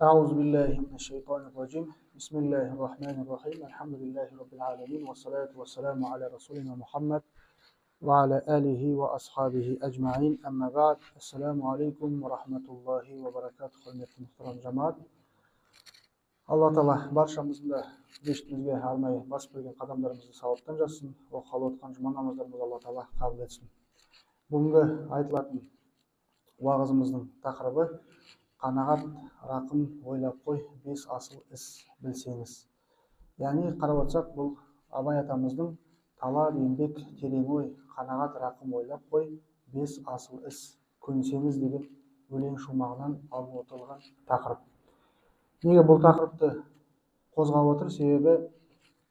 أعوذ بالله من الشيطان الرجيم بسم الله الرحمن الرحيم الحمد لله رب العالمين والصلاة والسلام على رسولنا محمد وعلى آله وأصحابه أجمعين أما بعد السلام عليكم ورحمة الله وبركاته құрметті мұхтарам жамаат. Алла Тағала баршамыздың да мешітімізге арнайы басып келген қадамдарымызды сауаптан жазсын. Оқып отқан жұма намаздарымызды Алла Тағала қабыл етсін. Бүгінгі айтылатын уағызымыздың тақырыбы қанағат, рақым, ойлап қой, 5 асыл іс білсеңіз. Яғни қарап отырсақ, бұл Абай атамыздың талап, еңбек, терең ой, қанағат, рақым, ойлап қой, 5 асыл іс көнсеңіз деген өлең шумағынан алып отырылған тақырып. Неге бұл тақырыпты қозғап отыр? Себебі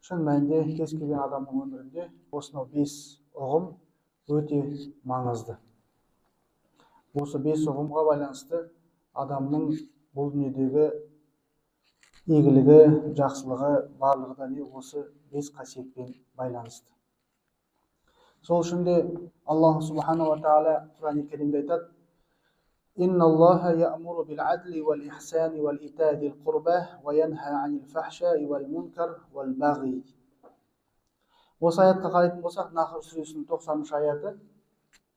шын мәнінде кез келген адамның өмірінде осынау 5 ұғым өте маңызды. Осы 5 ұғымға байланысты адамның бұл дүниедегі игілігі, жақсылығы, барлығы да осы 5 қасиетпен байланысты. Сол үшін де Аллах Субхана ва Тағала Құран-ы Керимде айтады: «Инна Аллаха я'муру бил адли вал ихсани вал ита'i зил қурба ва янха анил фахша'i вал мункар вал бағи». Осы аятқа қарайтын болсақ, Нахл сүресінің 90-шы аяты.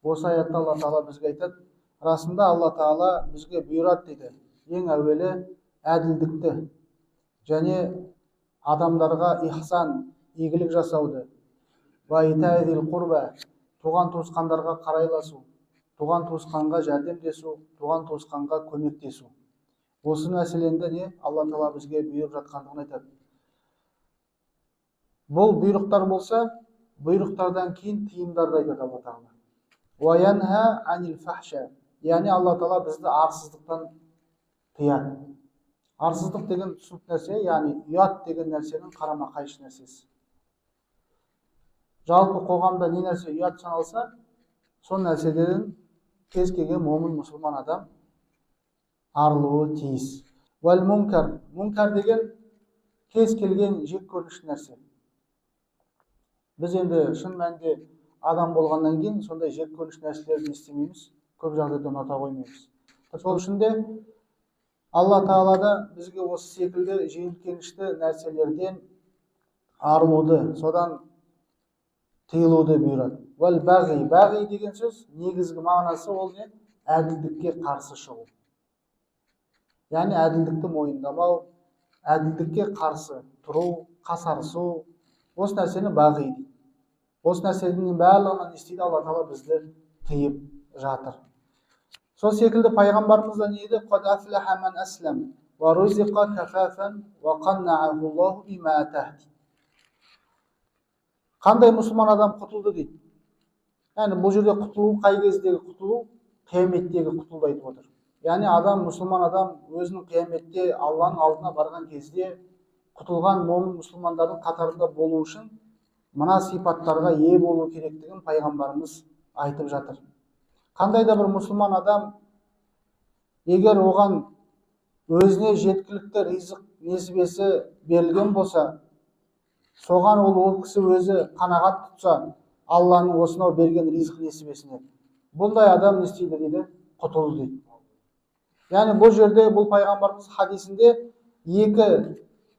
Осы аятта Алла Тағала бізге айтады: расында Алла Тағала бізге бұйырады дейді, ең әуелі әділдікті және адамдарға ихсан, игілік жасауды, ва ита'i зил қурба, туған туысқандарға қарайласу, туған туысқанға жәрдемдесу, туған туысқанға көмектесу. Осы мәселені Алла Тағала бізге бұйырып жатқандығын айтады. Бұл бұйрықтар болса, бұйрықтардан кейін тыйымдарды айтады Алла Тағала. Ва янха анил фахша, яғни Алла Тағала бізді арсыздықтан тыяды. Арсыздық деген түсінікті нәрсе, яғни ұят деген нәрсенің қарама қайшы нәрсесі. Жалпы қоғамда не нәрсе ұят саналса, сол нәрседен кез келген момын мұсылман адам арылуы тиіс. Уәл мункар, мункар деген кез келген жек көрінішті нәрсе. Біз енді шын мәнінде адам болғаннан кейін сондай жек көрінішті нәрселерді істемейміз, көп жағдайда ұната қоймаймыз. Сол үшін де Алла Тағала да бізге осы секілді жиіркенішті нәрселерден арылуды, содан тыйылуды бұйырады. Уәл бағи, бағи деген сөз негізгі мағынасы ол не? Әділдікке қарсы шығу. Яғни әділдікті мойындамау, әділдікке қарсы тұру, қасарысу, осы нәрсені бағи дейді. Осы нәрселердің барлығынан не істейді? Алла Тағала бізді тыйып жатыр. Сол секілді пайғамбарымыз да не еді? Қад афлаха ман аслам ва рузиқа кафафан ва қаннағаху Аллаху бима атах. Қандай мұсылман адам құтылды дейді. Яғни бұл жерде құтылу қай кездегі құтылу? Қияметтегі құтылуды айтып отыр. Яғни адам, мұсылман адам өзінің қияметте Алланың алдына барған кезде құтылған момын мұсылмандардың қатарында болу үшін мына сипаттарға ие болу керектігін пайғамбарымыз айтып жатыр. Қандай да бір мұсылман адам, егер оған өзіне жеткілікті ризық несібесі берілген болса, соған ол кісі өзі қанағат тұтса, Алланың осынау берген ризық несібесіне, бұндай адам не істейді дейді? Құтылды дейді. Яғни бұл жерде, бұл пайғамбарымыз хадисінде екі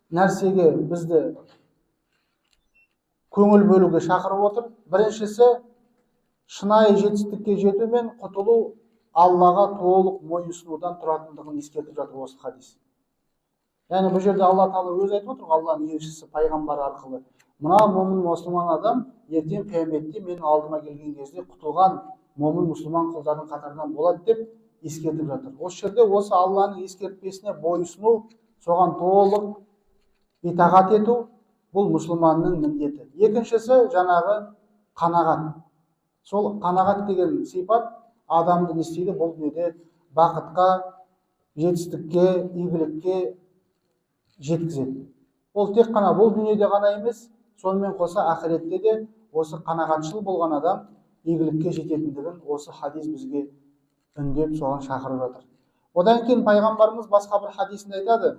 нәрсеге бізді көңіл бөлуге шақырып отыр. Біріншісі, шынайы жетістікке жету мен құтылу Аллаға толық мойынсынудан тұратындығын ескертіп жатыр осы хадис. Яғни бұл жерде Алла Тағала өзі айтып отыр, Алланың елшісі пайғамбар арқылы: мына момын мұсылман адам ертең қияметте менің алдыма келген кезде құтылған момын мұсылман құлдардың қатарынан болады деп ескертіп жатыр. Осы жерде осы Алланың ескертпесіне бойұсыну, соған толық итағат ету, бұл мұсылманның міндеті. Екіншісі жаңағы қанағат. Сол қанағат деген сипат адамды не істейді? Бұл дүниеде бақытқа, жетістікке, игілікке жеткізеді. Ол тек қана бұл дүниеде ғана емес, сонымен қоса ақиретте де осы қанағатшыл болған адам игілікке жететіндігін осы хадис бізге үндеп соған шақырып жатыр. Одан кейін пайғамбарымыз басқа бір хадисінде айтады: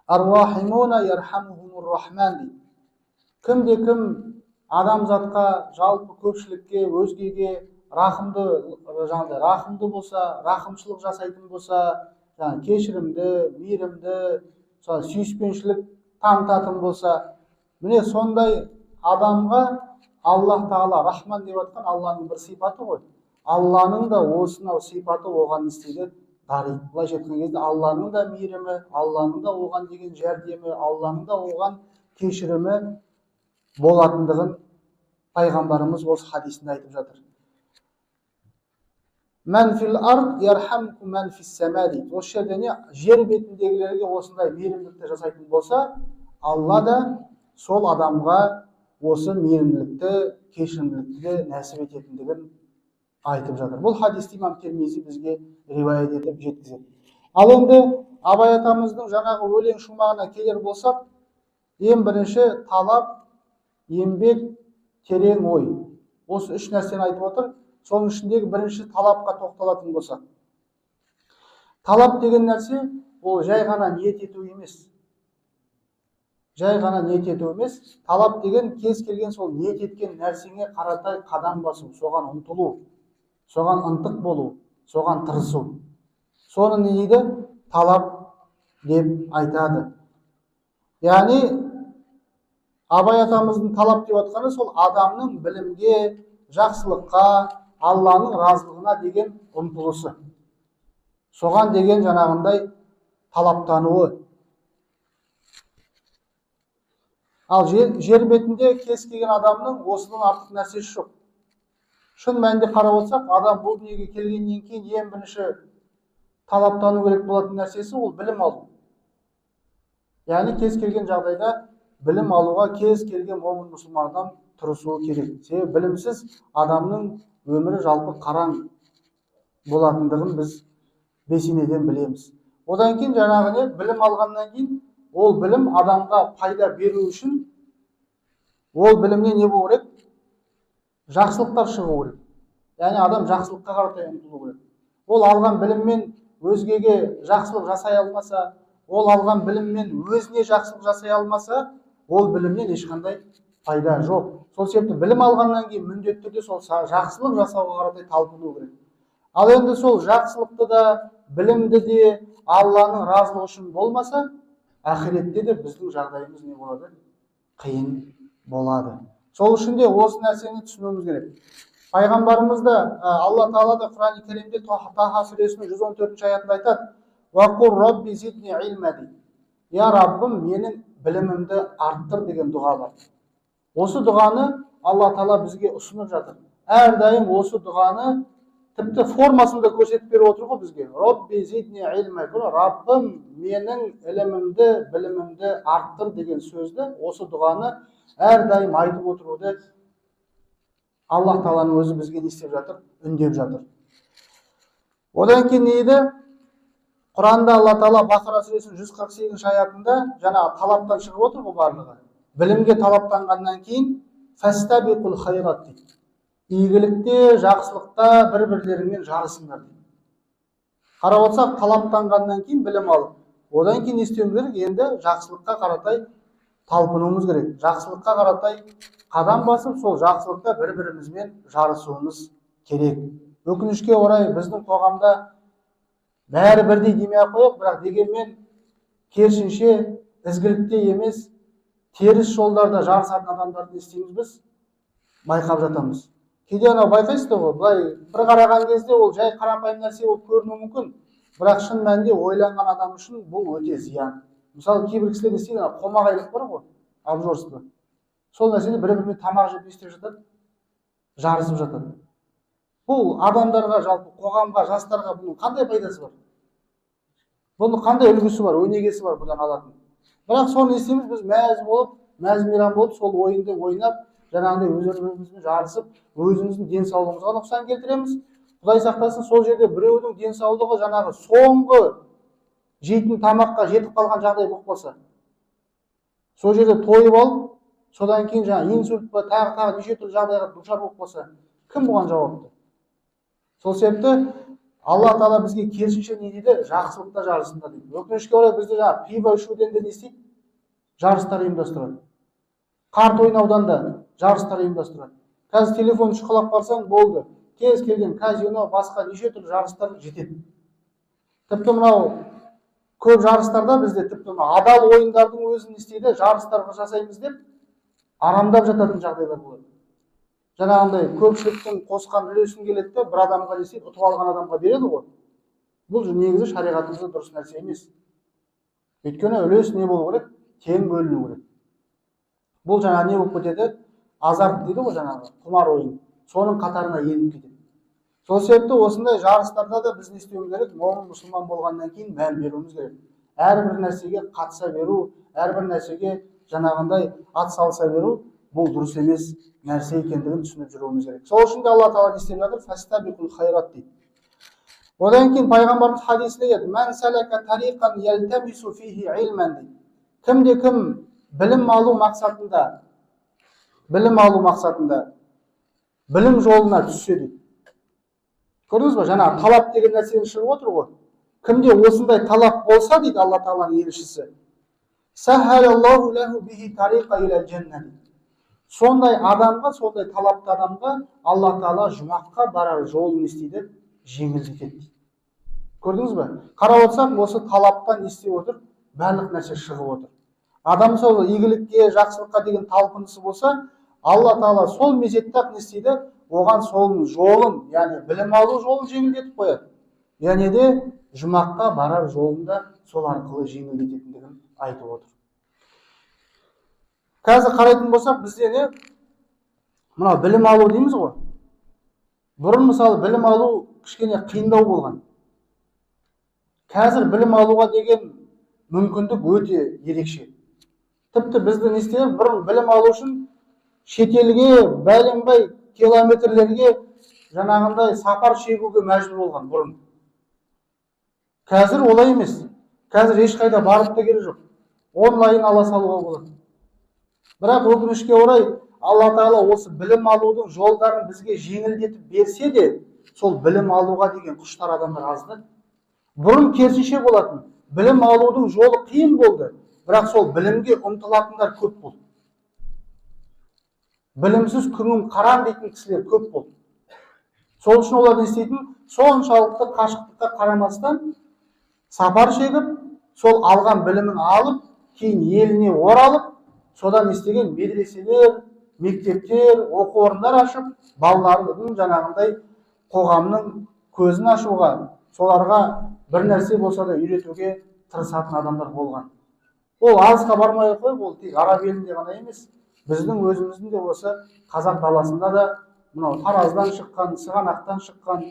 Ар-рахимуна ярхамухумур рахман дейді. Кімде кім адамзатқа, жалпы көпшілікке, өзгеге рахымды болса, рахымшылық жасайтын болса, жаңағы кешірімді, мейірімді, сүйіспеншілік танытатын болса, міне сондай адамға Аллах Тағала Рахман деп жатқан Алланың бір сипаты ғой. Алланың да осынау сипаты оған істейді дариды. Былайша айтқан кезде Алланың да мейірімі, Алланың да оған деген жәрдемі, Алланың да оған кешірімі болатындығын пайғамбарымыз осы хадисінде айтып жатыр. Мән фил ард ярхамку мән фис сама дейді. Осы жерде не жер бетіндегілерге осындай мейірімдікті жасайтын болса, Алла да сол адамға осы мейірімділікті, кешірімділікті нәсіп ететіндігін айтып жатыр. Бұл хадисті имам Тирмизи бізге риуаят етіп жеткізеді. Ал енді Абай атамыздың жаңағы өлең шумағына келер болсақ, ең бірінші талап, еңбек, терең ой. Осы үш нәрсені айтып отыр. Соның ішіндегі бірінші талапқа тоқталатын болсақ. Талап деген нәрсе ол жай ғана ниет ету емес. Жай ғана ниет ету емес. Талап деген кез келген сол ниет еткен нәрсеңе қаратай қадам басу, соған ұмтылу, соған ынтық болу, соған тырысу. Соны не дейді? Талап деп айтады. Яғни Абай атамыздың талап деп отқаны сол адамның білімге, жақсылыққа, Алланың разылығына деген ұмтылысы. Соған деген жаңағындай талаптануы. Ал жер бетінде кез келген адамның осыдан артық нәрсесі жоқ. Шын мәнінде қарап отырсақ, адам бұл дүниеге келгеннен кейін ең бірінші талаптану керек болатын нәрсесі ол білім алу. Яғни кез келген жағдайда білім алуға кез келген момын мұсылман адам тырысуы керек. Себебі білімсіз адамның өмірі жалпы қараң болатындығын біз бесенеден білеміз. Одан кейін жаңағы не? Білім алғаннан кейін ол білім адамға пайда беру үшін ол білімнен не болу керек? Жақсылықтар шығу керек. Яғни адам жақсылыққа қаратай ұмтылу керек. Ол алған біліммен өзгеге жақсылық жасай алмаса, ол алған біліммен өзіне жақсылық жасай алмаса, ол білімнен ешқандай пайда жоқ. Сол себепті білім алғаннан кейін міндетті түрде сол жақсылық жасауға қаратай талпыну керек. Ал енді сол жақсылықты да, білімді де Алланың разылығы үшін болмаса, ақиретте де біздің жағдайымыз не болады? Қиын болады. Сол үшін де осы нәрсені түсінуіміз керек. Пайғамбарымыз да Алла Тағала да Құран-ы Кәрімде Таха сүресінің 114 аятында айтады: "Уақур Рабби зидни илма" дейді. Я Раббым, менің білімімді арттыр деген дұға бар. Осы дұғаны Алла Тағала бізге ұсынып жатыр. Әрдайым осы дұғаны тіпті формасында көрсетіп беріп отыр ғой бізге. Рабби зидни илма, Раббым, менің ілімімді, білімімді арттыр деген сөзді, осы дұғаны әрдайым айтып отыруды Аллах Тағаланың өзі бізге не істеп жатыр? Үндеп жатыр. Одан кейін не еді? Құранда Алла Тағала Бақара сүресінің 148 аятында жаңағы талаптан шығып отыр ғой барлығы. Білімге талаптанғаннан кейін фастабиқул хайрат дейді. Игілікте, жақсылықта бір-бірлеріңмен жарысыңдар дейді. Қарап отырсақ, талаптанғаннан кейін білім алып, одан кейін не істеуіміз керек? Енді жақсылыққа қаратай талпынуымыз керек. Жақсылыққа қаратай қадам басып, сол жақсылықта бір-бірімізбен жарысуымыз керек. Өкінішке орай біздің қоғамда бәрі бірдей демей ақ қояйық, бірақ дегенмен керісінше ізгілікте емес, теріс жолдарда жарысатын адамдарды естиміз біз, байқап жатамыз. Кейде анау байқайсыздар ғой, былай бір қараған кезде ол жай қарапайым нәрсе болып көрінуі мүмкін, бірақ шын мәнінде ойланған адам үшін бұл өте зиян. Мысалы, кейбір кісілер істейді, қомағайлық бар ғой, обжорство. Сол нәрседе бір-бірімен тамақ жеп істеп жатады, жарысып жатады. Бұл адамдарға, жалпы қоғамға, жастарға бұның қандай пайдасы бар? Бұның қандай үлгісі бар, өнегесі бар бұдан алатын? Бірақ соны естеміз, біз мәз-мейрам болып, сол ойынды ойнап, жаңағындай өз-өзімізбен жарысып, өзіміздің денсаулығымызға нұқсан келтіреміз. Құдай сақтасын, сол жерде біреудің денсаулығы жаңағы соңғы жейтін тамаққа жетіп қалған жағдай болып қалса, сол жерде тойып алып, содан кейін жаңағы инсульт па, тағы неше түрлі жағдайға душар болып қалса, кім бұған жауапты? Сол себепті Алла Тағала бізге керісінше не дейді? Жақсылықта жарысында дейді. Өкінішке орай бізде жаңағы пиво ішуден де не істейді? Жарыстар ұйымдастырады. Қарт ойнаудан да жарыстар ұйымдастырады. Қазір телефон шұқылап қалсаң болды. Кез келген казино, басқа неше түрлі жарыстар жетеді. Тіпті мынау көп жарыстарда бізде тіпті адал ойындардың өзін істейді, жарыстарға жасаймыз деп арамдап жататын жағдайлар болады. Жаңағындай көпшіліктің қосқан үлесін келеді де бір адамға не істейді, ұтып алған адамға береді ғой. Бұл негізі шариғатымызда дұрыс нәрсе емес. Өйткені үлес не болу керек? Тең бөліну керек. Бұл жаңа не болып кетеді? Азарт дейді ғой, жаңағы құмар ойын. Соның қатарына еніп кетеді. Сол себепті осындай жарыстарда да біз не істеуіміз керек? Момын мұсылман болғаннан кейін мән беруіміз керек. Әрбір нәрсеге қатыса беру, әрбір нәрсеге жаңағындай ат салса беру, бұл дұрыс емес нәрсе екендігін түсініп жүруіміз керек. Сол үшін де Алла Тағала не істеп жатыр? Фастабиқул хайрат дейді. Одан кейін пайғамбарымыз хадисінде айтады: "Ман салака тариқан ялтамису фихи илман" дейді. Кім білім алу мақсатында білім жолына түссе дейді. Көрдіңіз ба? Жаңа талап деген нәрсені шығып отыр ғой. Кімде осындай талап болса дейді Алла Тағаланың елшісі, саххалаллаху лаху бихи тариқа иля джанна. Сондай адамға, сондай талапты адамға Алла Тағала жұмаққа барар жолын істейді, жеңілдетеді. Көрдіңіз ба? Қарап отырсақ, осы талаптан не істеп отыр? Барлық нәрсе шығып отыр. Адам сол игілікке, жақсылыққа деген талпынысы болса, Алла Тағала сол мезетте не істейді? Оған сол жолын, яғни білім алу жолын жеңілдетіп қояды. Яғни де жұмаққа барар жолында сол арқылы жеңілдететіндігін айтып отыр. Қазір қарайтын болсақ, бізде не? Мынау білім алу дейміз ғой. Бұрын мысалы білім алу кішкене қиындау болған. Қазір білім алуға деген мүмкіндік өте ерекше. Тіпті бізді не істейді? Бұрын білім алу үшін шетелге, бәленбай километрлерге жаңағындай сапар шегуге мәжбүр болған бұрын. Қазір олай емес. Қазір ешқайда барып та керек жоқ. Онлайн ала салуға болады. Бірақ өкінішке орай Алла Тағала осы білім алудың жолдарын бізге жеңілдетіп берсе де, сол білім алуға деген құштар адамдар азды. Бұрын керісінше болатын. Білім алудың жолы қиын болды, бірақ сол білімге ұмтылатындар көп болды. Білімсіз күнім қаран дейтін кісілер көп болды. Сол үшін олар не істейтін? Соншалықты қашықтыққа қарамастан сапар шегіп, сол алған білімін алып, кейін еліне оралып, содан істеген медреселер, мектептер, оқу орындар ашып, балалардың жаңағындай қоғамның көзін ашуға, соларға бір нәрсе болса да үйретуге тырысатын адамдар болған. Ол алысқа бармай қойып, ол тек араб елінде ғана емес, біздің өзіміздің де осы қазақ даласында да мынау Тараздан шыққан, Сығанақтан шыққан,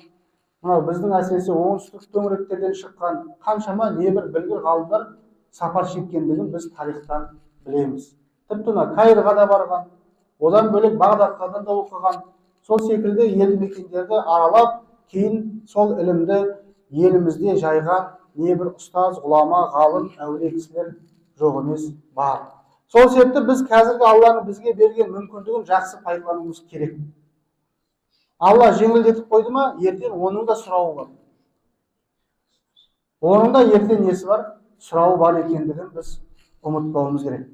мынау біздің әсіресе оңтүстік төңіректерден шыққан қаншама небір білгір ғалымдар сапар шеккендігін біз тарихтан білеміз. Тіпті Каирға да барған, одан бөлек Бағдадқа да оқыған, сол секілді елді мекендерді аралап, кейін сол ілімді елімізде жайған небір ұстаз, ғұлама, ғалым, әулие кісілер жоқ емес, бар. Сол себепті біз қазіргі Алланың бізге берген мүмкіндігін жақсы пайдалануымыз керек. Алла жеңілдетіп қойды ма, ертең оның да сұрауы бар. Оның да ертең несі бар? Сұрауы бар екендігін біз ұмытпауымыз керек.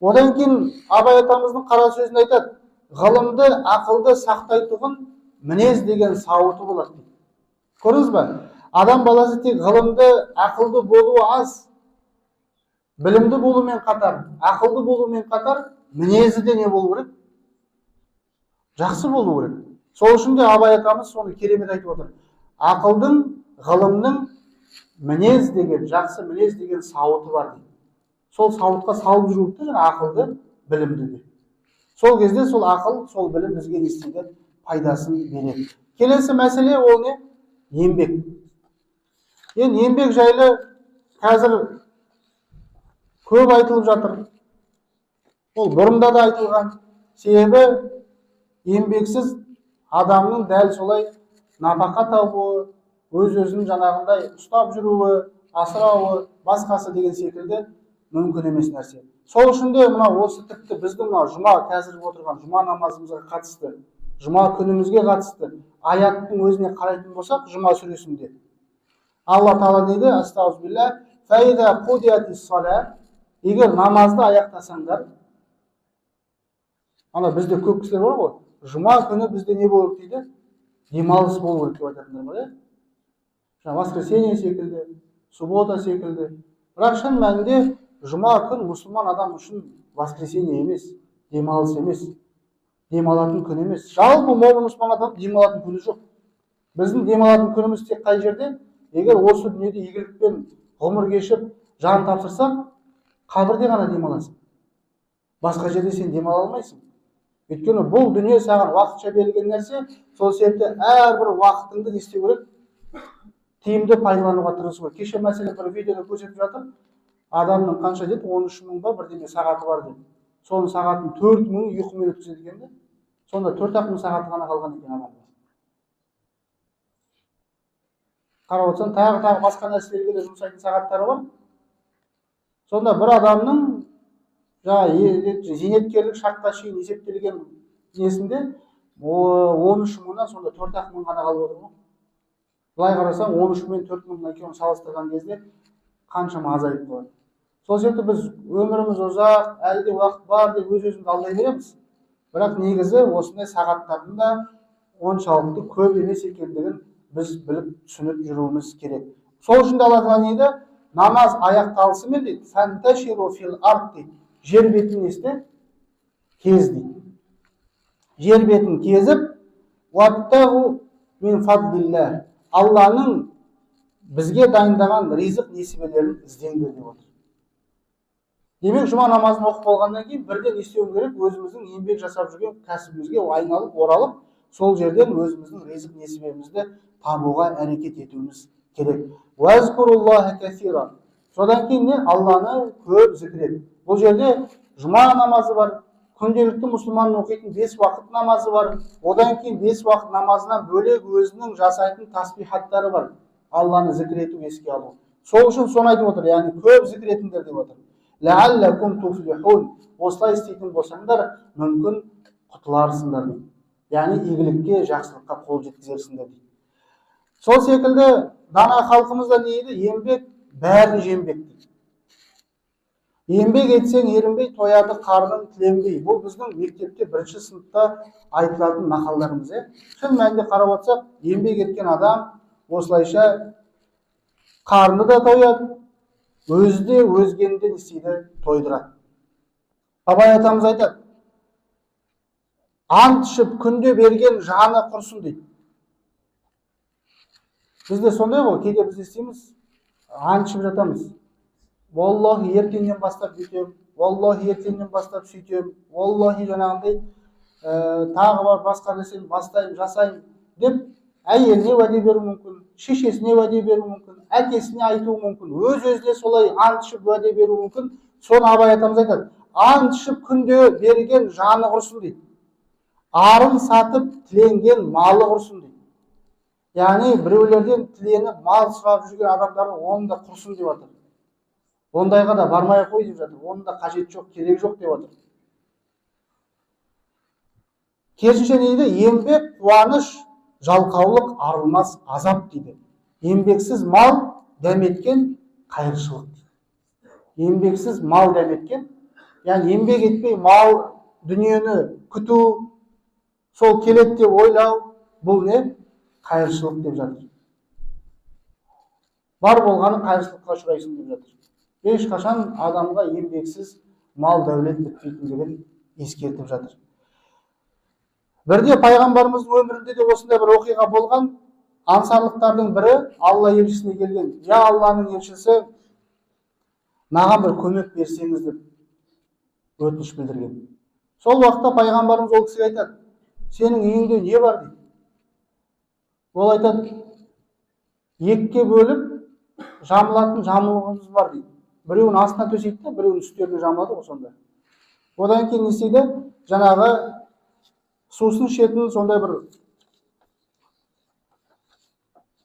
Одан кейін Абай атамыздың қара сөзін айтады: ғылымды, ақылды сақтайтұғын мінез деген сауыты болады дейді. Көрдіңіз ба? Адам баласы тек ғылымды, ақылды болуы аз. Білімді болумен қатар, ақылды болумен қатар, мінезі де не болу керек? Жақсы болу керек. Сол үшін де Абай атамыз соны керемет айтып отыр. Ақылдың, ғылымның мінез деген, жақсы мінез деген сауыты бар дейді. Сол сауытқа салып жүру керек, ақылды, білімді де. Сол кезде сол ақыл, сол білім бізге не істейді? Пайдасын береді. Келесі мәселе ол не? Еңбек. Енді еңбек жайлы қазір көп айтылып жатыр. Ол бұрында да айтылған. Себебі еңбексіз адамның дәл солай нәпақа табуы, өз-өзін жаңағындай ұстап жүруі, асырауы, басқасы деген секілді мүмкін емес нәрсе. Сол үшін де осы тіпті біздің жұма қазір отырған жұма намазымызға қатысты, жұма күнімізге қатысты аяттың өзіне қарайтын болсақ, жұма сүресінде Алла Тағала дейді: астағфируллах, фаиза қудиятис сала, егер намазды аяқтасаңдар, бізде көп кісілер бар ғой, жұма күні бізде не болу керек дейді? Демалыс болу керек деп айтатындар бар. Воскресенье секілді, суббота секілді. Бірақ шын мәнінде жұма күн мұсылман адам үшін воскресенье емес, демалыс емес, демалатын күн емес. Жалпы момын мұсылман адам демалатын күні жоқ. Біздің демалатын күніміз тек қай жерде? Егер осы дүниеде игілікпен ғұмыр кешіп, жан тапсырсақ, қабірде ғана демаласың. Басқа жерде сен демала алмайсың. Өйткені бұл дүние саған уақытша берілген нәрсе, сол себепті әрбір уақытыңды не істеу керек? Тиімді пайдалануға тырысу керек. Кеше мәселе бір видеода көрсетіп жатыр. Адамның қанша деді? 13 мың ба бірдеме сағаты бар деді. Соның сағатын 4 мың ұйқымен өткізеді екен де. Сонда 4 мың сағаты ғана қалған екен адамда. Қарап отырсаң, тағы басқа нәрселерге де жұмсайтын сағаттары бар. Сонда бір адамның зейнеткерлік шартқа шейін есептелген несінде 13 мыңнан сонда 4 мың ғана қалып отыр ғой. Былай қарасаң, 13 мен 4 мыңнан екеуін салыстырған кезде қаншама азайып қалады. Сол себепті біз өміріміз ұзақ, әлде уақыт бар деп өз-өзімізді алдай береміз. Бірақ негізі осындай сағаттардың да оншалықты көп емес екендігін біз біліп түсініп жүруіміз керек. Сол үшін де Алла Тағала не дейді? Намаз аяқталысымен дейді, фанташиру фил ард дейді. Жер бетін несте? Кез дейді. Жер бетін кезіп, уаттағу мин фаддиллах. Алланың бізге дайындаған ризық несібелерін іздеңдер деп отыр. Демек, жұма намазын оқып болғаннан кейін бірден істеуіміз керек, өзіміздің еңбек жасап жүрген кәсібімізге айналып, оралып, сол жерден өзіміздің ризық несібемізді табуға әрекет етуіміз керек. Уазкуруллаха касира. Содан кейін не? Алланы көп зікір ет. Бұл жерде жұма намазы бар, күнделікті мұсылманның оқитын 5 уақыт намазы бар. Одан кейін 5 уақыт намазынан бөлек өзінің жасайтын тасбихаттары бар. Алланы зікір ету, еске алу. Сол үшін соны айтып отыр, яғни көп зікір етіңдер деп отыр. Ләаллакум туфлихун. Осылай істейтін болсаңдар, мүмкін құтыларсыңдар дейді. Яғни игілікке, жақсылыққа қол жеткізерсіңдер дейді. Сол секілді дана халқымызда не дейді? Еңбек бәрін жембек дейді. Еңбек етсең ерінбей, тояды қарның тіленбей. Бұл біздің мектепте 1-ші сыныпта айтылатын мақалдарымыз. Шын мәнінде қарап отырсақ, еңбек еткен адам осылайша қарны да тояды, өзі де өзгені де істейді, тойдырады. Абай атамыз айтады, ант ішіп күнде берген жаны құрсын дейді. Бізде сондай ғой, кейде біз істейміз, ант ішіп жатамыз. Валлахи ертеңнен бастап бүйтем, валлахи ертеңнен бастап сөйтем, валлахи жаңағындай тағы бар басқа нәрсені бастайын, жасайын деп әйеліне уәде беру мүмкін, шешесіне уәде беру мүмкін, әкесіне айту мүмкін, өз-өзіне солай ант ішіп уәде беру мүмкін. Соны Абай атамыз айтады, ант ішіп күнде берген жаны құрсын дейді. Арын сатып тіленген малы құрсын дейді. Яғни біреулерден тіленіп мал сұрап жүрген адамдардың оны да құрсын деп жатыр. Ондайға да бармай қой деп жатыр. Оның да қажет жоқ, керек жоқ деп жатыр. Керісінше не дейді? Еңбек қуаныш, жалқаулық арылмас азап дейді. Еңбексіз мал дәметкен қайыршылық дейді. Еңбексіз мал дәметкен, яғни еңбек етпей мал дүниені күту, сол келеді деп ойлау, бұл не? Қайыршылық деп жатыр. Бар болғаны қайыршылыққа ұшырайсың деп жатыр. Ешқашан адамға еңбексіз мал дәулет бітпейтіндігін ескертіп жатыр. Бірде пайғамбарымыздың өмірінде де осындай бір оқиға болған. Ансарлықтардың бірі Алла елшісіне келген. Я Алланың елшісі, маған бір көмек берсеңіз деп өтініш білдірген. Сол уақытта пайғамбарымыз ол кісіге айтады, сенің үйіңде не бар дейді. Ол айтады, екіге бөліп жамылатын жамылғымыз бар дейді. Біреуін астына төсейді де, біреуін үстеріне жамылады ғой сонда. Одан кейін не істейді? Жаңағы сусын ішетін сондай бір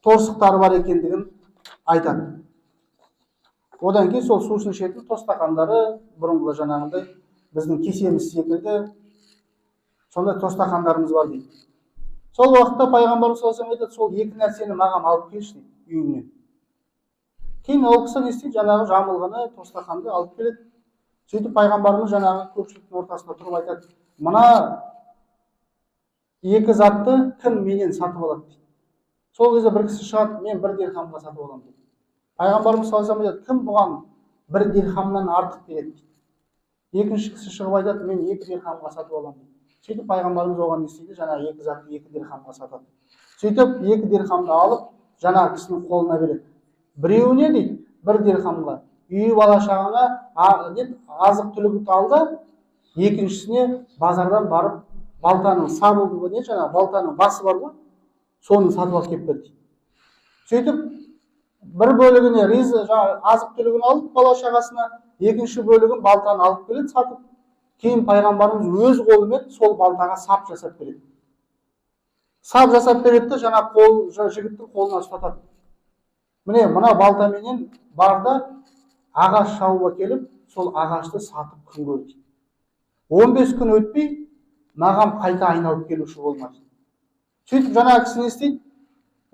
торсықтары бар екендігін айтады. Одан кейін сол сусын ішетін тостақандары бұрынғы жаңағындай біздің кесеміз секілді сондай тостақандарымыз бар дейді. Сол уақытта пайғамбарымыз саллаллаху алейхи ва саллям айтады, сол екі нәрсені маған алып келші дейді, үйіңнен. Кейін ол кісі не істейді? Жаңағы жамылғыны, тостақанды алып келеді. Сөйтіп пайғамбарымыз жаңағы көпшіліктің ортасында тұрып айтады, мына екі затты кім менен сатып алады дейді. Сол кезде бір кісі шығады, мен бір дирхамға сатып аламын дейді. Пайғамбарымыз саллаллаху алейхи вассалам айтады, кім бұған бір дирхамнан артық береді дейді. Екінші кісі шығып айтады, мен 2 дирхамға сатып аламын дейді. Сөйтіп пайғамбарымыз оған не істейді, жаңағы екі затты 2 дирхамға сатады. Сөйтіп 2 дирхамды алып жаңағы кісінің қолына береді. Біреуіне дейді 1 дирхамға үй бала шағаңа деп азық түлік алды, екіншісіне базардан барып балтаның сабы не жаңағы балтаның басы бар ғой, соны сатып алып келіп берді. Сөйтіп бір бөлігіне жаңағы азық түлігін алып бала шағасына, екінші бөлігін балтаны алып келеді сатып. Кейін пайғамбарымыз өз қолымен сол балтаға сап жасап береді. Сап жасап береді де жаңа жігіттің қолына ұстатады. Міне мына балтаменен бар да ағаш шауып келіп, сол ағашты сатып күн көрді. 15 күн өтпей, маған қайта айналып келуші болмады. Сөйтіп жаңа кісі не істейді?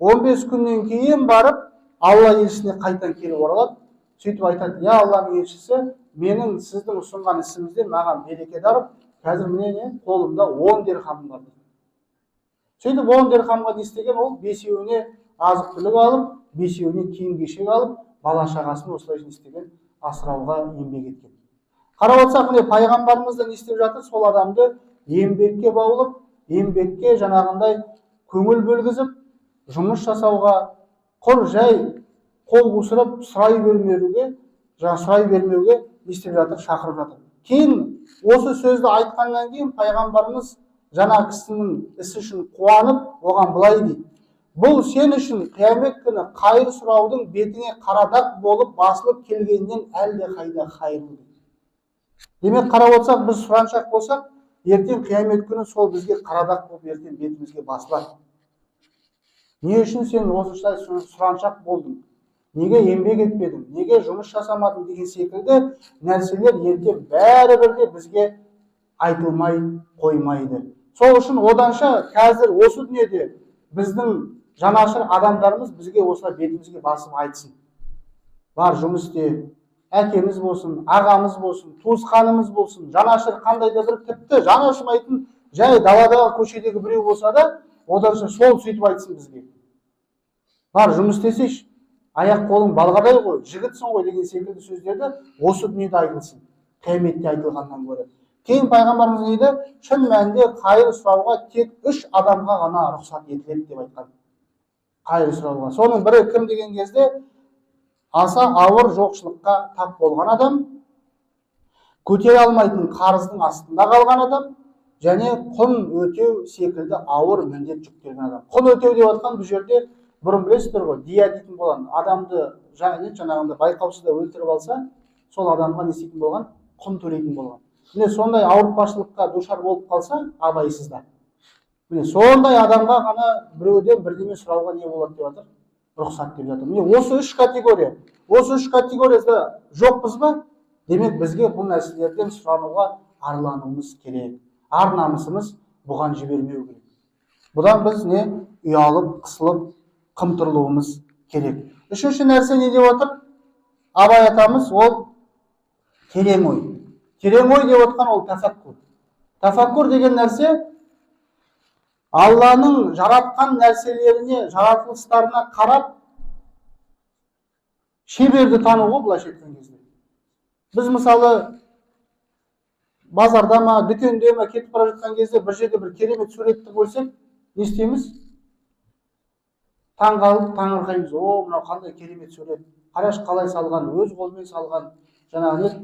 15 күннен кейін барып, Алла елшісіне қайтан келіп оралады. Сөйтіп айтады, я Алланың елшісі, менің сіздің ұсынған ісіңізден маған береке дарып, қазір міне қолымда 10 дирхам бар. Сөйтіп 10 дирхамға не істеген ол? 5-еуіне азық түлік алып, 5-еуіне киім кешек алып, бала шағасын осылай істеген, асырауға еңбек еткен. Қарап отырсақ, міне пайғамбарымыз да не істеп жатыр? Сол адамды еңбекке баулып, еңбекке жаңағындай көңіл бөлгізіп, жұмыс жасауға, құр жай қол қусырып сұрай бермеуге не істеп жатыр? Шақырып жатыр. Кейін осы сөзді айтқаннан кейін пайғамбарымыз жаңа кісінің ісі үшін қуанып, оған былай дейді: бұл сен үшін қиямет күні қайыр сұраудың бетіңе қарадақ болып басылып келгеннен әлде қайда қайырлы. Демек қарап отырсақ, біз сұраншақ болсақ, ертең қиямет күні сол бізге қарадақ болып ертең бетімізге басылады. Не үшін сен осындай сұраншақ болдың? Неге еңбек етпедің? Неге жұмыс жасамадың деген секілді нәрселер ертең бәрібір де бізге айтылмай қоймайды. Сол үшін оданша қазір осы дүниеде біздің жанашыр адамдарымыз бізге осылай бетімізге басып айтсын. Бар жұмыс істе, әкеміз болсын, ағамыз болсын, туысқанымыз болсын, жанашыр қандай да бір тіпті жанашырмайтын жай даладағы көшедегі біреу болса да, оданша сол сөйтіп айтсын бізге. Бар жұмыс істесейші, аяқ қолың балғадай ғой, жігітсің ғой деген секілді сөздерді осы дүниеде айтылсын, қияметте айтылғаннан гөрі. Кейін пайғамбарымыз дейді, шын мәнінде қайыр сұрауға тек 3 адамға ғана рұқсат етіледі деп айтқан. Қайыр сұрауға. Соның бірі кім деген кезде, аса ауыр жоқшылыққа тап болған адам, көтере алмайтын қарыздың астында қалған адам, және құн өтеу секілді ауыр міндет жүктелген адам. Құн өтеу деп отқан бұл жерде бұрын білесіздер ғой, дия дейтін болған. Адамды жаңағында байқаусызда өлтіріп алса, сол адамға не істейтін болған? Құн төлейтін болған. Міне сондай ауыртпашылыққа душар болып қалса, абайсызда. Міне сондай адамға ғана біреуден бірдеме сұрауға не болады деп жатыр? Рұқсат деп жатыр. Міне осы 3 категория. Осы 3 категорияда жоқпыз ба? Демек бізге бұл нәрселерден сұрануға арлануымыз керек. Ар намысымыз бұған жібермеу керек. Бұдан біз не? Ұялып, қысылып, қымтырылуымыз керек. Үшінші нәрсе не деп отыр? Абай атамыз ол терең ой. Терең ой деп отқан ол тафаккур. Тафаккур деген нәрсе Алланың жаратқан нәрселеріне, жаратылыстарына қарап шеберді тануға былайша айтқан кезде. Біз мысалы базарда ма, дүкенде ма кетіп бара жатқан кезде бір жерде бір керемет суретті көрсек, не істейміз? Таңғалып, таңырқаймыз. О, мынау қандай керемет сурет. Қараш қалай салған, өз қолымен салған, жаңағы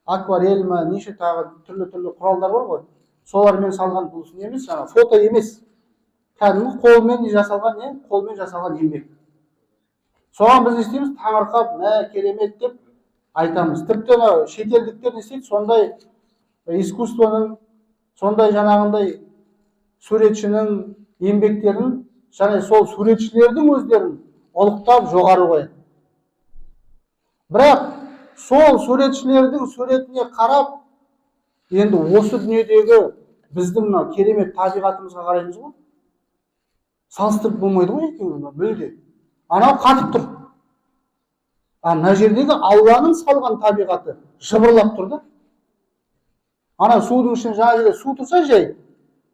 акварель ма, неше тағы түрлі құралдар бар ғой. Солармен салған бұл не емес, жаңа фото емес. Кәдімгі қолмен жасалған, қолмен жасалған еңбек. Соған біз не істейміз? Таңырқап, мә керемет деп айтамыз. Тіпті шетелдіктер не істейді? Сондай искусствоның, сондай жаңағындай суретшінің еңбектерін, және сол суретшілердің өздерін ұлықтап жоғары қояды. Бірақ сол суретшілердің суретіне қарап, енді осы дүниедегі біздің керемет табиғатымызға қараймыз ғой. Салыстырып болмайды ғой екеуі, мүлде. Анау қатып тұр. Мына жердегі Алланың салған табиғаты жыбырлап тұр да. Ана судың ішінде жаңа жерде су тұрса жай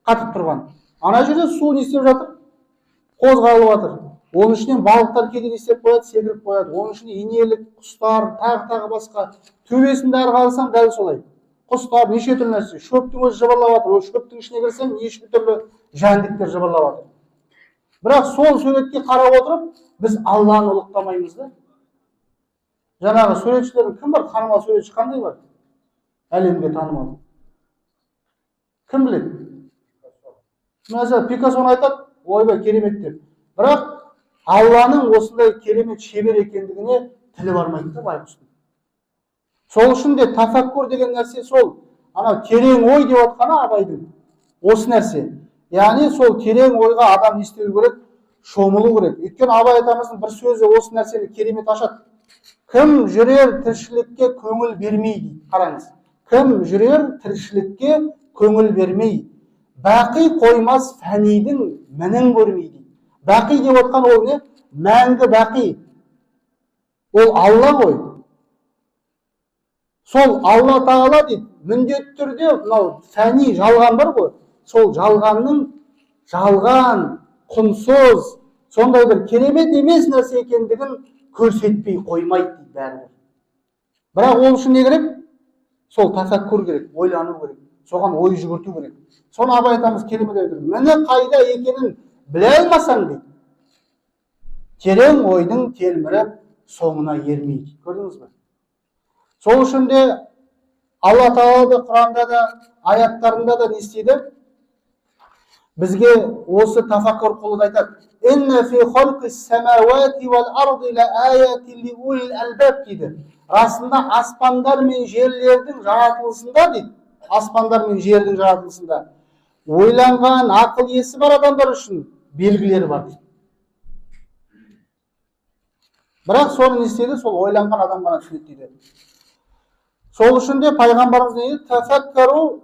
қатып тұрған. Ана жерде су не істеп жатыр? Қозғалып жатыр. Оның ішінен балықтар келіп істеп қояды, секіріп қояды. Оның ішінде инелік, құстар, тағы басқа. Төбесінде әрі қарасаң дәл солай. Құстар, неше түрлі нәрсе. Шөптің өзі жыбырлап жатыр. Ол шөптің ішіне кірсең, неше түрлі жәндіктер жыбырлап жатыр. Бірақ сол суретке қарап отырып, біз Алланы ұлықтамаймыз да. Жаңағы суретшілердің кім бар? Танымал суретші қандай бар? Әлемге танымал. Кім біледі? Mesela Picasso'ны айтады, ойбай керемет деп. Бірақ Алланың осындай керемет шебер екендігіне тілі бармайды да байғұстың. Сол үшін де тафаккур деген нәрсе сол. Ана терең ой деп отқаны Абайдың. Осы нәрсе. Яғни сол терең ойға адам не істеу керек? Шомылу керек. Өйткені Абай атамыздың бір сөзі осы нәрсені керемет ашады. Кім жүрер тіршілікке көңіл бермей дейді. Қараңыз. Кім жүрер тіршілікке көңіл бермей, бақи қоймас фәнидің мінін көрмей дейді. Бақи деп отқан ол не? Мәңгі бақи. Ол Алла ғой. Сол Алла Тағала дейді, міндетті түрде мынау фәни жалған бар ғой. Сол жалғанның жалған, құнсыз, сондай бір керемет емес нәрсе екендігін көрсетпей қоймайды дейді бәрібір. Бірақ ол үшін не керек? Сол тафаккур керек, ойлану керек. Соған ой жүгірту керек. Соны Абай атамыз керемет айтады. Міне қайда екенін біле алмасаң дейді. Терең ойдың телміріп соңына ермейді. Көрдіңіз бе? Сол үшін де Алла Тағала да Құранда да, аяттарында да не істейді? Бізге осы тафаккур қылуды айтады. Инна фи халқис самауати вал арди ла аяти ли улил албаб дейді. Расында аспандар мен жерлердің жаратылысында дейді. Аспандар мен жердің жаратылысында ойланған, ақыл есі бар адамдар үшін белгілері бар дейді. Бірақ соны не істейді? Сол ойланған адам ғана түсінеді дейді. Сол үшін де пайғамбарымыз не дейді? Тафаккару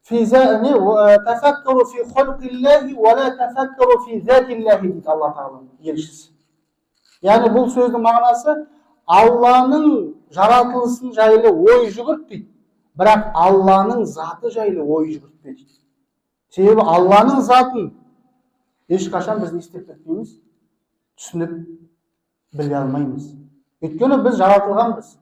фи халқиллахи ва ла тафаккару фи затиллахи дейді Алла Тағаланың елшісі. Яғни бұл сөздің мағынасы Алланың жаратылысын жайлы ой жүгірт дейді. Бірақ Алланың заты жайлы ой жүгіртпе дейді. Себебі Алланың затын ешқашан біз не істеп кетпейміз? Түсініп біле алмаймыз. Өйткені біз жаратылғанбыз.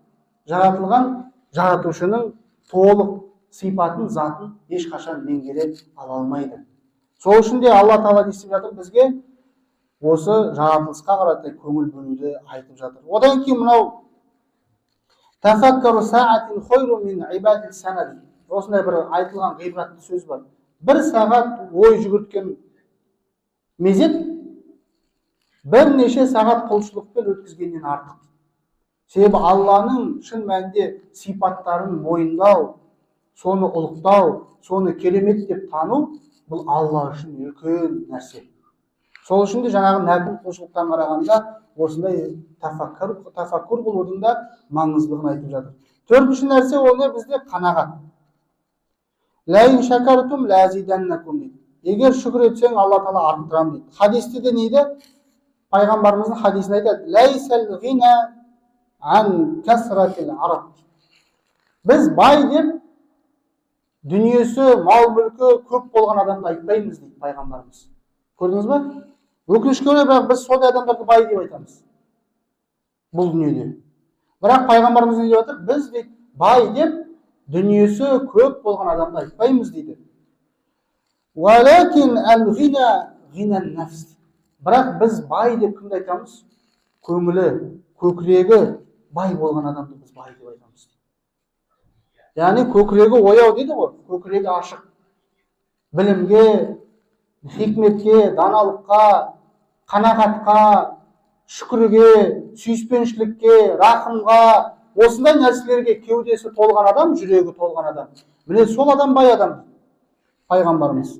Жаратылған жаратушының толық сипатын, затын ешқашан меңгере ала алмайды. Сол үшін де Алла Тағала не істеп жатыр? Бізге осы жаратылысқа қарата көңіл бөлуді айтып жатыр. Одан кейін мынау тафаккару саатин хойру мин ибадати санади. Осындай бір айтылған ғибратты сөз бар. Бір сағат ой жүгірткен мезет бірнеше сағат құлшылықпен өткізгеннен артық. Себебі Алланың шын мәнінде сипаттарын мойындау, соны ұлықтау, соны керемет деп тану, бұл Алла үшін үлкен нәрсе. Сол үшін де жаңағы нәпіл құлшылықтан қарағанда осындай тафаккур қылудың да маңыздылығын айтып жатыр. Төртінші нәрсе ол не? Бізде қанағат. Ләин шакартум ләзиданнакум дейді. Егер шүкір етсең, Алла Тағала арттырам дейді. Хадисте де нейді? Пайғамбарымыздың хадисін айтады. Ләйсәл ғина ан касратил араб. Біз бай деп дүниесі, мал мүлкі көп болған адамды айтпаймыз дейді пайғамбарымыз. Көрдіңіз бе? Өкінішке орай, бірақ біз сондай адамдарды бай деп айтамыз бұл дүниеде. Бірақ пайғамбарымыз не деп жатыр? Біз дейді бай деп дүниесі көп болған адамды айтпаймыз дейді. Уалакин ал-ғина ғинан нафс. Бірақ біз бай деп кімді айтамыз? Көңілі, көкірегі бай болған адамды біз бай деп айтамыз. Яғни көкірегі ояу дейді ғой, көкірегі ашық. Білімге, хикметке, даналыққа, қанағатқа, шүкірге, сүйіспеншілікке, рақымға, осындай нәрселерге кеудесі толған адам, жүрегі толған адам. Міне сол адам бай адам, пайғамбарымыз.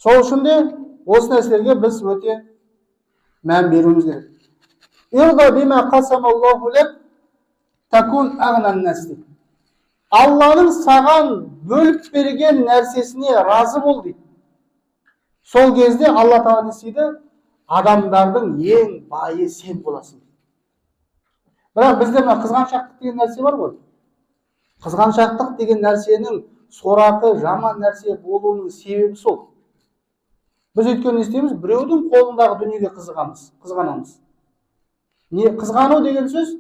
Сол үшін де осы нәрселерге біз өте мән беруіміз керек. Ирда бима қасамаллаху лак такун агнан нас. Алланың саған бөліп берген нәрсесіне разы бол дейді. Сол кезде Алла Тағала не істейді? Адамдардың ең байы сен боласың. Бірақ бізде мына қызғаншақтық деген нәрсе бар ғой. Қызғаншақтық деген нәрсенің сорақы, жаман нәрсе болуының себебі сол. Біз өйткені не істейміз? Біреудің қолындағы дүниеге қызғанамыз. Не қызғану деген сөз?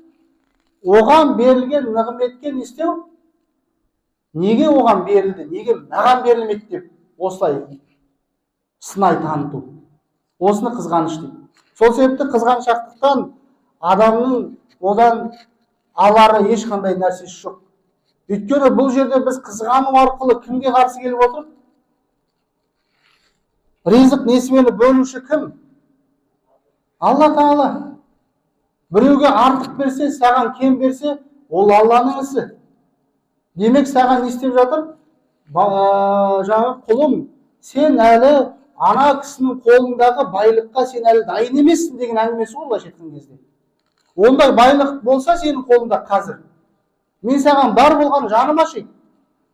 Оған берілген нығметке не істеу? Неге оған берілді? Неге маған берілмеді деп осылай сынай таныту. Осыны қызғаныш дейді. Сол себепті қызғаншақтықтан адамның одан алары ешқандай нәрсесі жоқ. Өйткені бұл жерде біз қызғану арқылы кімге қарсы келіп отыр? Ризық несібені бөлуші кім? Алла Тағала. Біреуге артық берсе, саған кем берсе, ол Алланың ісі. Демек саған не істеп жатыр? Жаңа құлым, сен әлі ана кісінің қолындағы байлыққа сен әлі дайын емессің деген әңгімесі ғой, былайша айтқан кезде. Ондай байлық болса сенің қолында қазір. Мен саған бар болған жаным ашиды.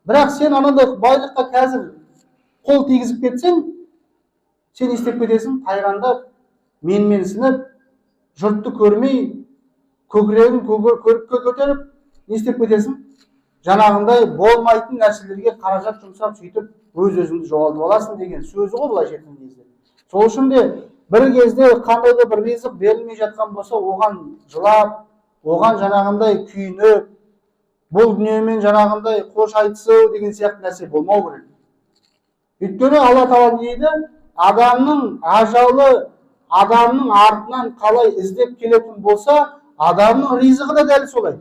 Бірақ сен анандай байлыққа қазір қол тигізіп кетсең, сен істеп кетесің, тайғандап, менменсініп, жұртты көрмей, көкірегін көрікке көтеріп, не істеп кетесің? Жаңағындай болмайтын нәрселерге қаражат жұмсап, сөйтіп өз-өзіңді жоғалтып аласың деген сөзі ғой, былайша айтқан кезде. Сол үшін де бір кезде қандай да бір ризық берілмей жатқан болса, оған жылап, оған жаңағындай күйініп, бұл дүниемен жаңағындай қош айтысу деген сияқты нәрсе болмау керек. Өйткені Алла Тағала дейді, адамның ажалы адамның артынан қалай іздеп келетін болса, адамның ризығы да дәл солай.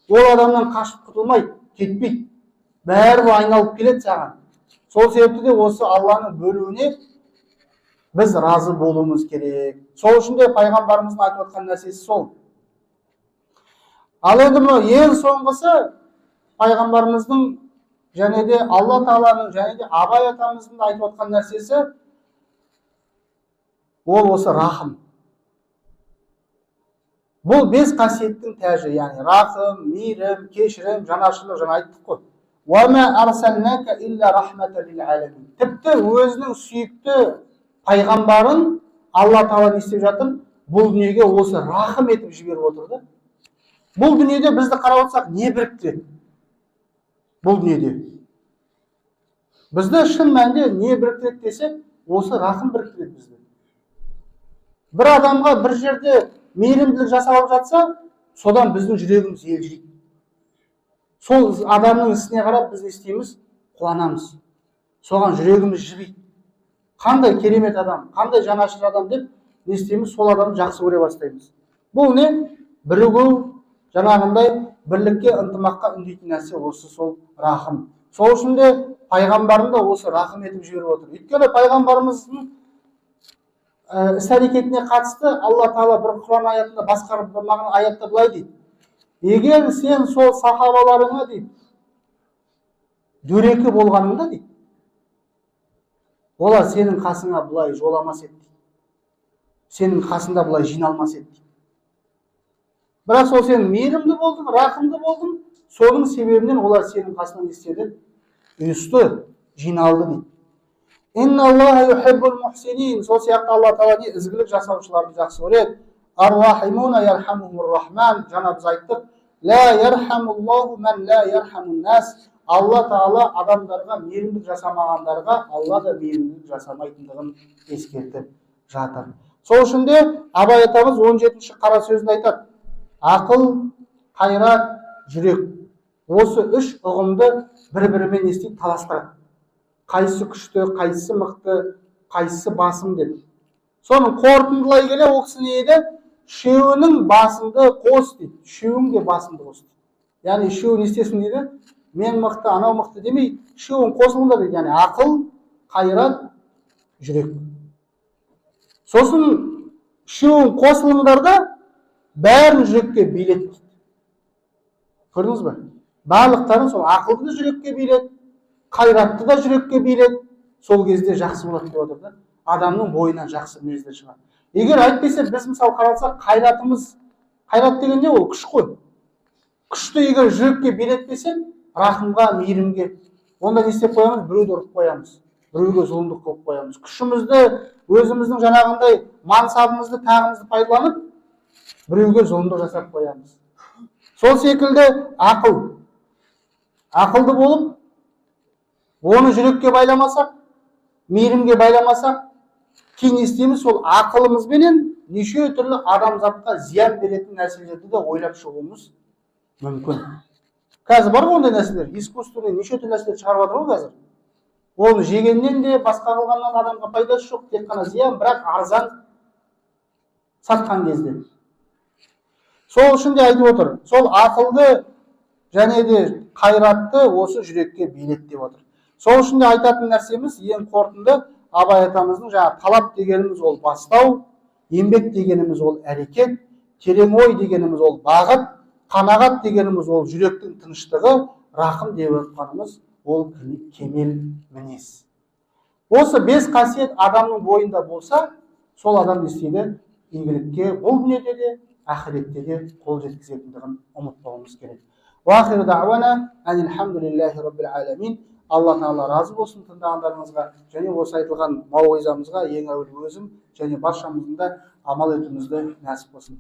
Ол адамнан қашып құтылмайды, кетпейді. Бәрі айналып келеді саған. Сол себепті де осы Алланың бөлуіне біз разы болуымыз керек. Сол үшін де пайғамбарымыздың айтып отқан нәрсесі сол. Ал енді ең соңғысы пайғамбарымыздың және де Алла Тағаланың және де Абай атамыздың айтып отқан нәрсесі ол осы рахым. Бұл 5 қасиеттің тәжі, яғни рахым, мейірім, кешірім, жанашырлық, жаңа айттық қой. وَمَا أَرْسَلْنَاكَ إِلَّا رَحْمَةً لِلْعَالَمِينَ. Тіпті өзінің сүйікті пайғамбарын Алла Тағала істеп жатыр, бұл дүниеге осы рахым етіп жіберіп отырды. Бұл дүниеде бізді қарап отырсақ, не біріктіреді? Бұл дүниеде бізді шын мәнінде не біріктіреді десек, осы рахым біріктіреді бізді. Бір адамға бір жерде мейірімділік жасалып жатса, содан біздің жүрегіміз елжірейді. Сол адамның ісіне қарап біз істейміз, қуанамыз. Соған жүрегіміз жібейді. Қандай керемет адам, қандай жанашыр адам деп не істейміз, сол адамды жақсы көре бастаймыз. Бұл не? Бірігу, жаңағындай бірлікке, ынтымаққа үндейтін нәрсе осы сол рахым. Сол үшін де пайғамбарын да осы рахым етіп жіберіп отыр. Өйткені пайғамбарымыздың іс-әрекетіне қатысты Алла Тағала бір Құран аятында басқа бір аятта былай дейді. Егер сен сол сахабаларыңа дейді, дөрекі болғаныңда дейді, олар сенің қасыңа бұлай жоламас еді. Сенің қасында бұлай жиналмас еді. Бірақ сол сен мейірімді болдың, рахымды болдың, соның себебінен олар сенің қасынан істеді, ұйысты, жиналды дейді. Инна Аллаха юхиббул мухсинин. Сол сияқты Алла Тағала ізгілік жасаушыларды жақсы көреді. Ар-рахимуна ярхамухур рахман. Жаңа біз айттық, ла ярхамуллаху ман ла ярхамун нас. Алла Тағала адамдарға мейірімдік жасамағандарға Алла да мейірімдік жасамайтындығын ескертіп жатыр. Сол үшін де Абай атамыз 17-ші қара сөзінде айтады. Ақыл, қайрат, жүрек. Осы үш ұғымды бір-бірімен естейді, таластырады. Қайсысы күшті, қайсысы мықты, қайсысы басым деп. Соның қорытындылай келе ол кісі не еді? Үшеуінің басымды қос дейді. Үшеуің де басымды қос дейді. Яғни үшеуін істесін дейді. Мен мықты, анау мықты демей, үшеуін қосылыңдар дейді. Яғни ақыл, қайрат, жүрек. Сосын үшеуін қосылыңдар да бәрін жүрекке билет. Көрдіңіз бе? Барлықтарын сол ақылды да жүрекке билет, қайратты да жүрекке билет. Сол кезде жақсы болады деп отыр да. Адамның бойынан жақсы мінездер шығады. Егер әйтпесе біз мысалы қарасақ, қайрат деген не ол? Күш қой. Күшті егер жүрекке билетпесек, рахымға, мейірімге, онда не істеп қоямыз? Біреуді ұрып қоямыз, біреуге зұлымдық қылып қоямыз. Күшімізді, өзіміздің жаңағындай мансабымызды, тағымызды пайдаланып, біреуге зұлымдық жасап қоямыз. Сол секілді ақылды болып, оны жүрекке байламасақ, мейірімге байламасақ, Кейін не істейміз? Сол ақылымызбенен неше түрлі адамзатқа зиян беретін нәрселерді де ойлап шығуымыз мүмкін. Қазір бар ғой ондай нәрселер, искусственный неше түрлі нәрселер шығарып жатыр ғой қазір. Оны жегеннен де, басқа қылғаннан адамға пайдасы жоқ, тек қана зиян, бірақ арзан сатқан кезде. Сол үшін де айтып отыр, сол ақылды және де қайратты осы жүрекке билет деп отыр. Сол үшін де айтатын нәрсеміз ең қорытынды, Абай атамыздың жаңа талап дегеніміз ол бастау, еңбек дегеніміз ол әрекет, терең ой дегеніміз ол бағыт, қанағат дегеніміз ол жүректің тыныштығы, рақым деп отқанымыз ол кемел мінез. Осы 5 қасиет адамның бойында болса, сол адам не істейді? Игілікке бұл дүниеде де, ақиретте де қол жеткізетіндігін ұмытпауымыз керек. Уахиру дa'вана алхамдулиллахи раббил аламин. Алла Тағала разы болсын тыңдағандарыңызға және осы айтылған мауғизамызға ең әуелі өзім және баршамыздың да амал етуімізді нәсіп болсын.